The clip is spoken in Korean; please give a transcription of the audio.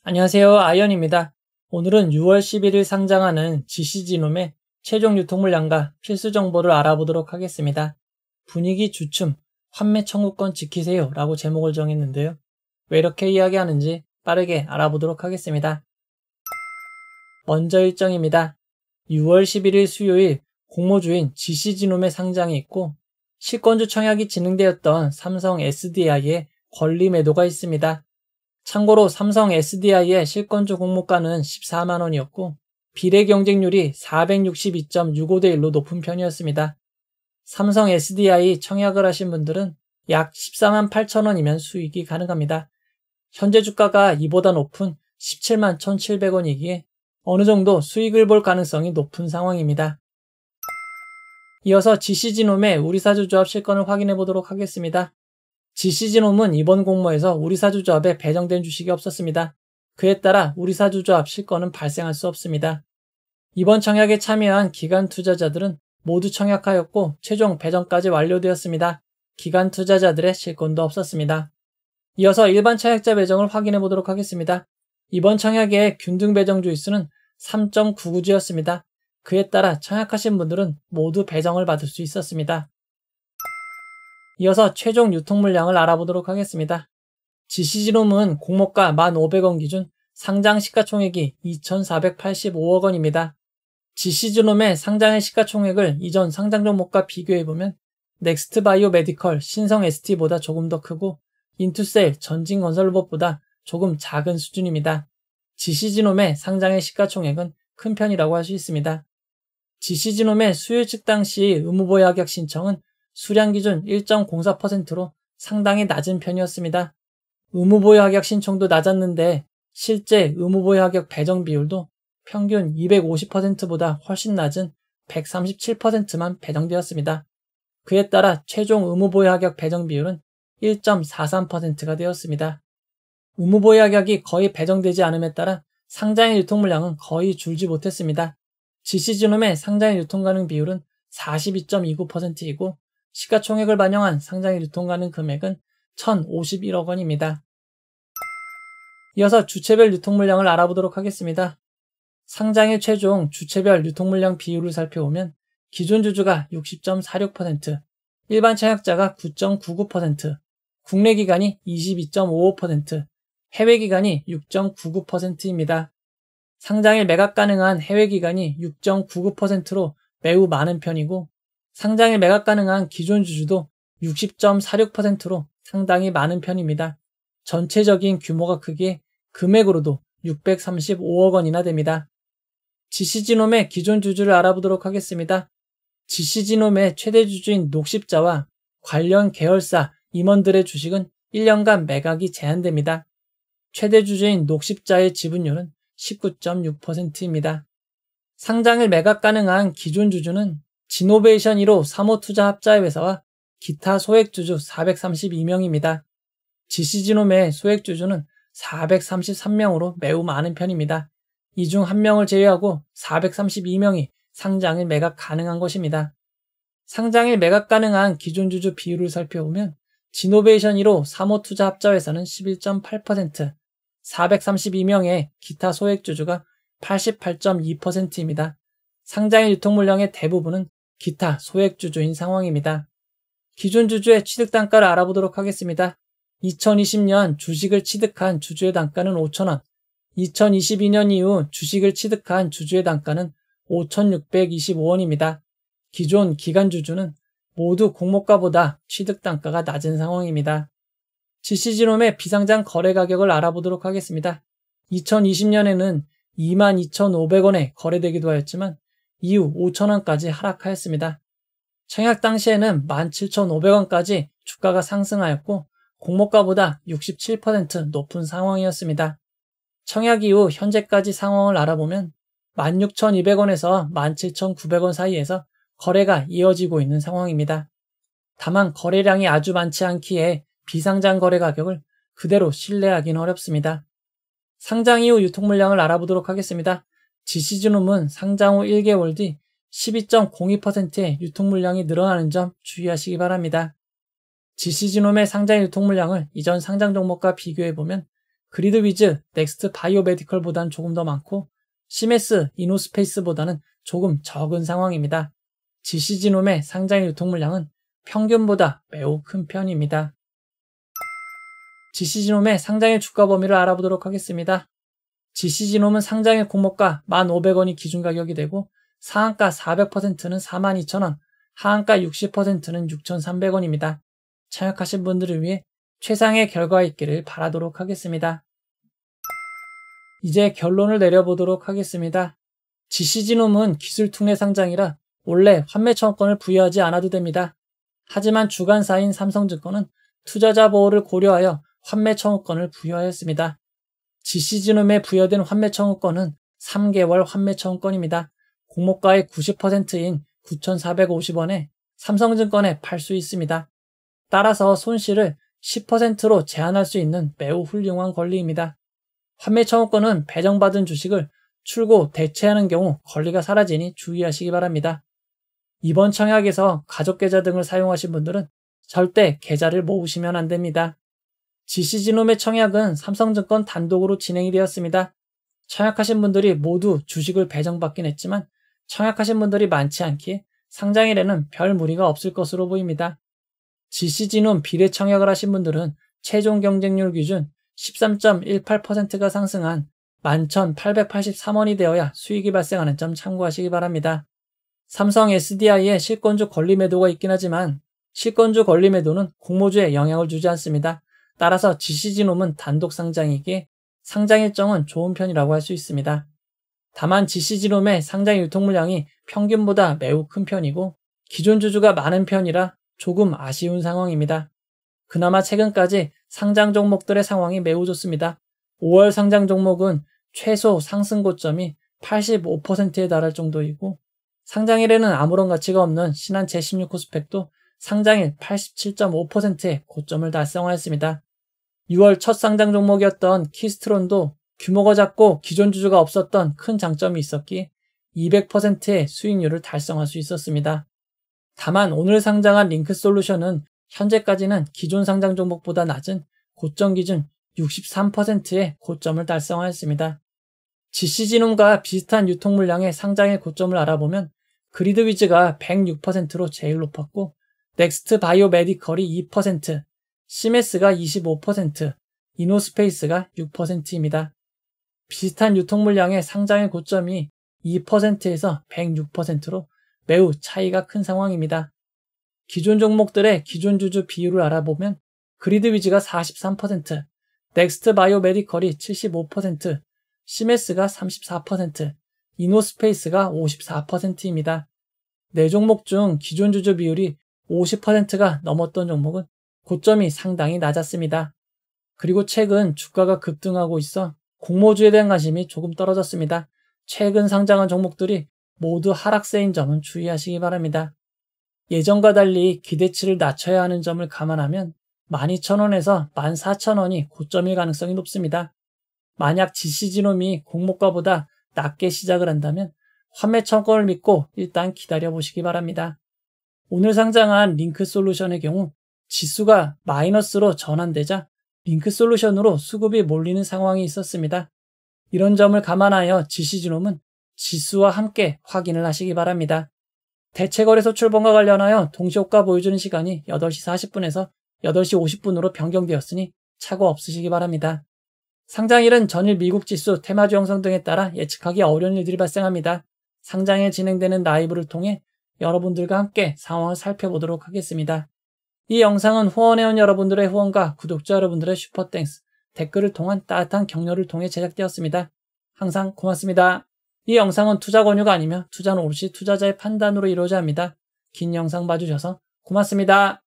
안녕하세요. 아이언입니다. 오늘은 6월 11일 상장하는 GCG놈의 최종 유통물량과 필수 정보를 알아보도록 하겠습니다. 분위기 주춤, 환매 청구권 지키세요 라고 제목을 정했는데요. 왜 이렇게 이야기하는지 빠르게 알아보도록 하겠습니다. 먼저 일정입니다. 6월 11일 수요일 공모주인 GCG놈의 상장이 있고 실권주 청약이 진행되었던 삼성 SDI의 권리 매도가 있습니다. 참고로 삼성 SDI의 실권주 공모가는 14만원이었고 비례 경쟁률이 462.65대 1로 높은 편이었습니다. 삼성 SDI 청약을 하신 분들은 약 14만 8천원이면 수익이 가능합니다. 현재 주가가 이보다 높은 17만 1,700원이기에 어느 정도 수익을 볼 가능성이 높은 상황입니다. 이어서 GCG놈의 우리사주조합 실권을 확인해 보도록 하겠습니다. GCG놈은 이번 공모에서 우리사주조합에 배정된 주식이 없었습니다. 그에 따라 우리사주조합 실권은 발생할 수 없습니다. 이번 청약에 참여한 기관 투자자들은 모두 청약하였고 최종 배정까지 완료되었습니다. 기관 투자자들의 실권도 없었습니다. 이어서 일반 청약자 배정을 확인해 보도록 하겠습니다. 이번 청약의 균등 배정 주의수는 3.99주였습니다. 그에 따라 청약하신 분들은 모두 배정을 받을 수 있었습니다. 이어서 최종 유통물량을 알아보도록 하겠습니다. GCG놈은 공모가 1,500원 기준 상장 시가총액이 2,485억 원입니다. GCG놈의 상장의 시가총액을 이전 상장 종목과 비교해보면 넥스트바이오 메디컬, 신성 ST보다 조금 더 크고 인투셀, 전진건설로봇보다 조금 작은 수준입니다. GCG놈의 상장의 시가총액은 큰 편이라고 할 수 있습니다. GCG놈의 수요 측 당시 의무보유 합격 신청은 수량 기준 1.04%로 상당히 낮은 편이었습니다. 의무보유 합격 신청도 낮았는데 실제 의무보유 합격 배정 비율도 평균 250%보다 훨씬 낮은 137%만 배정되었습니다. 그에 따라 최종 의무보유 합격 배정 비율은 1.43%가 되었습니다. 의무보유 합격이 거의 배정되지 않음에 따라 상장의 유통물량은 거의 줄지 못했습니다. GCG놈의 상장의 유통가능 비율은 42.29%이고 시가총액을 반영한 상장의 유통가능 금액은 1,051억 원입니다. 이어서 주체별 유통물량을 알아보도록 하겠습니다. 상장의 최종 주체별 유통물량 비율을 살펴보면 기존 주주가 60.46%, 일반 청약자가 9.99%, 국내 기관이 22.55%, 해외 기관이 6.99%입니다. 상장에 매각 가능한 해외 기관이 6.99%로 매우 많은 편이고 상장에 매각 가능한 기존 주주도 60.46%로 상당히 많은 편입니다. 전체적인 규모가 크기에 금액으로도 635억 원이나 됩니다. GCG놈의 기존 주주를 알아보도록 하겠습니다. GCG놈의 최대 주주인 녹십자와 관련 계열사 임원들의 주식은 1년간 매각이 제한됩니다. 최대 주주인 녹십자의 지분율은 19.6%입니다. 상장을 매각 가능한 기존 주주는 지노베이션 1호 사모투자 합자회사와 기타 소액주주 432명입니다. GCG놈의 소액주주는 433명으로 매우 많은 편입니다. 이 중 1명을 제외하고 432명이 상장을 매각 가능한 것입니다. 상장을 매각 가능한 기존 주주 비율을 살펴보면 지노베이션 1호 사모투자 합자회사는 11.8%, 432명의 기타 소액주주가 88.2%입니다. 상장의 유통물량의 대부분은 기타 소액주주인 상황입니다. 기존 주주의 취득단가를 알아보도록 하겠습니다. 2020년 주식을 취득한 주주의 단가는 5,000원, 2022년 이후 주식을 취득한 주주의 단가는 5,625원입니다. 기존 기간 주주는 모두 공모가보다 취득단가가 낮은 상황입니다. GCG놈의 비상장 거래 가격을 알아보도록 하겠습니다. 2020년에는 22,500원에 거래되기도 하였지만 이후 5,000원까지 하락하였습니다. 청약 당시에는 17,500원까지 주가가 상승하였고 공모가보다 67% 높은 상황이었습니다. 청약 이후 현재까지 상황을 알아보면 16,200원에서 17,900원 사이에서 거래가 이어지고 있는 상황입니다. 다만 거래량이 아주 많지 않기에 비상장 거래 가격을 그대로 신뢰하기는 어렵습니다. 상장 이후 유통물량을 알아보도록 하겠습니다. GCG놈은 상장 후 1개월 뒤 12.02%의 유통물량이 늘어나는 점 주의하시기 바랍니다. GCG놈의 상장 유통물량을 이전 상장 종목과 비교해보면 그리드위즈, 넥스트 바이오메디컬보다는 조금 더 많고 시메스, 이노스페이스보다는 조금 적은 상황입니다. GC지놈의 상장일 유통 물량은 평균보다 매우 큰 편입니다. GC지놈의 상장일 주가 범위를 알아보도록 하겠습니다. GC지놈은 상장일 공모가 1,500원이 기준 가격이 되고 상한가 400%는 42,000원, 하한가 60%는 6,300원입니다. 참여하신 분들을 위해 최상의 결과 있기를 바라도록 하겠습니다. 이제 결론을 내려보도록 하겠습니다. GC지놈은 기술특례 상장이라 원래 환매 청구권을 부여하지 않아도 됩니다. 하지만 주관사인 삼성증권은 투자자 보호를 고려하여 환매 청구권을 부여하였습니다. GC지놈에 부여된 환매 청구권은 3개월 환매 청구권입니다. 공모가의 90%인 9,450원에 삼성증권에 팔 수 있습니다. 따라서 손실을 10%로 제한할 수 있는 매우 훌륭한 권리입니다. 환매 청구권은 배정받은 주식을 출고 대체하는 경우 권리가 사라지니 주의하시기 바랍니다. 이번 청약에서 가족계좌 등을 사용하신 분들은 절대 계좌를 모으시면 안 됩니다. GC지놈의 청약은 삼성증권 단독으로 진행이 되었습니다. 청약하신 분들이 모두 주식을 배정받긴 했지만 청약하신 분들이 많지 않기에 상장일에는 별 무리가 없을 것으로 보입니다. GC지놈 비례 청약을 하신 분들은 최종 경쟁률 기준 13.18%가 상승한 11,883원이 되어야 수익이 발생하는 점 참고하시기 바랍니다. 삼성 SDI에 실권주 권리 매도가 있긴 하지만 실권주 권리 매도는 공모주에 영향을 주지 않습니다. 따라서 GC지놈은 단독 상장이기에 상장 일정은 좋은 편이라고 할 수 있습니다. 다만 GC지놈의 상장 유통 물량이 평균보다 매우 큰 편이고 기존 주주가 많은 편이라 조금 아쉬운 상황입니다. 그나마 최근까지 상장 종목들의 상황이 매우 좋습니다. 5월 상장 종목은 최소 상승 고점이 85%에 달할 정도이고 상장일에는 아무런 가치가 없는 신한 제16 코스펙도 상장일 87.5%의 고점을 달성하였습니다. 6월 첫 상장 종목이었던 키스트론도 규모가 작고 기존 주주가 없었던 큰 장점이 있었기에 200%의 수익률을 달성할 수 있었습니다. 다만 오늘 상장한 링크솔루션은 현재까지는 기존 상장 종목보다 낮은 고점 기준 63%의 고점을 달성하였습니다. GC지놈과 비슷한 유통 물량의 상장일 고점을 알아보면 그리드위즈가 106%로 제일 높았고 넥스트 바이오메디컬이 2%, 시메스가 25%, 이노스페이스가 6%입니다. 비슷한 유통 물량의 상장일 고점이 2%에서 106%로 매우 차이가 큰 상황입니다. 기존 종목들의 기존 주주 비율을 알아보면 그리드위즈가 43%, 넥스트 바이오메디컬이 75%, 시메스가 34%, 이노스페이스가 54%입니다. 4종목 중 기존 주주 비율이 50%가 넘었던 종목은 고점이 상당히 낮았습니다. 그리고 최근 주가가 급등하고 있어 공모주에 대한 관심이 조금 떨어졌습니다. 최근 상장한 종목들이 모두 하락세인 점은 주의하시기 바랍니다. 예전과 달리 기대치를 낮춰야 하는 점을 감안하면 12,000원에서 14,000원이 고점일 가능성이 높습니다. 만약 GC지놈이 공모가보다 낮게 시작을 한다면 환매 청구권을 믿고 일단 기다려보시기 바랍니다. 오늘 상장한 링크솔루션의 경우 지수가 마이너스로 전환되자 링크솔루션으로 수급이 몰리는 상황이 있었습니다. 이런 점을 감안하여 GC지놈은 지수와 함께 확인을 하시기 바랍니다. 대체거래소 출범과 관련하여 동시효과 보여주는 시간이 8시 40분에서 8시 50분으로 변경되었으니 착오 없으시기 바랍니다. 상장일은 전일 미국 지수, 테마주 형성 등에 따라 예측하기 어려운 일들이 발생합니다. 상장일 진행되는 라이브를 통해 여러분들과 함께 상황을 살펴보도록 하겠습니다. 이 영상은 후원해온 여러분들의 후원과 구독자 여러분들의 슈퍼땡스, 댓글을 통한 따뜻한 격려를 통해 제작되었습니다. 항상 고맙습니다. 이 영상은 투자 권유가 아니며 투자는 오롯이 투자자의 판단으로 이루어져야 합니다. 긴 영상 봐주셔서 고맙습니다.